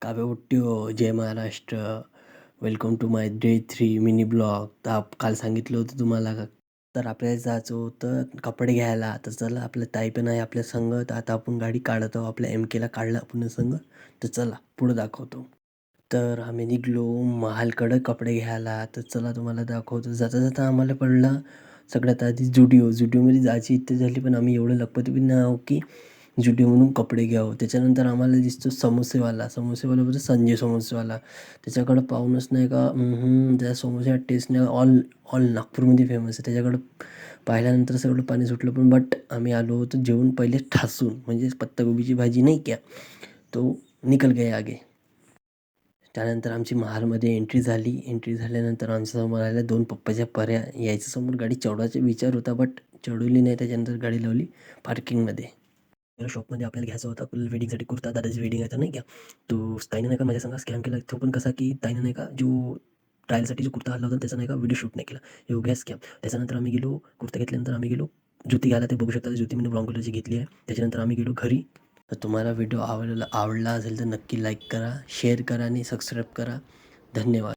काव्यवट्यो जय Maharashtra. Welcome to my day 3 mini blog. तर काल सांगितलं होतं तुम्हाला तर आपल्याला जायचं होतं कपडे घ्यायला. तर चला आपलं ताई पण आहे आपल्या संग. तर आता आपण गाडी काढत आहोत. आपल्या MKला काढला आपण संग. तर चला पुढं दाखवतो. तर आम्ही निघलो महालकडं कपडे घ्यायला. तर चला तुम्हाला दाखवतो. जाता जाता आम्हाला पडला सगळ्यात आधी जुडिओमध्ये जायची इच्छा झाली, पण आम्ही एवढं लखपती पण नाही आहो की जुडिओमधून कपडे घ्यावं. त्याच्यानंतर आम्हाला दिसतो समोसेवाला म्हणजे संजय समोसेवाला. त्याच्याकडं पाहूनच नाही का त्या समोसा टेस्ट नाही ऑल ऑल नागपूरमध्ये फेमस आहे. त्याच्याकडं पाहिल्यानंतर सगळं पाणी सुटलं. पण बट आम्ही आलो होतो जेवून पहिले ठासून, म्हणजे पत्तागोबीची भाजी नाही क्या, तो निकल गया आगे. त्यानंतर आमची महालमध्ये एंट्री झाली. एंट्री झाल्यानंतर आमच्यासमोर आल्या 2 पप्पाच्या पऱ्या. यायच्या समोर गाडी चढवायचा विचार होता, बट चढवली नाही. त्याच्यानंतर गाडी लावली पार्किंगमध्ये. त्या शॉपमध्ये आपल्याला घ्यायचा होता वेडिंगसाठी कुर्ता. दादाची वेडिंग आहे तर नाही का, तो ताईनं नाही का माझ्या संग स्कॅम केला. तो पण कसा की ताईनं नाही का जो ट्रायलसाठी जो कुर्ता आणला होता त्याचा नाही का व्हिडिओ शूट नाही केला. हे उभ्या स्कॅम. त्याच्यानंतर आम्ही गेलो कुर्ता घेतल्यानंतर आम्ही गेलो जुती घ्यायला. ते बघू शकता जुती मी ब्राऊन कलरची घेतली आहे. त्याच्यानंतर आम्ही गेलो घरी. तर तुम्हाला व्हिडिओ आवडला असेल तर नक्की लाईक करा, शेअर करा आणि सबस्क्राईब करा. धन्यवाद.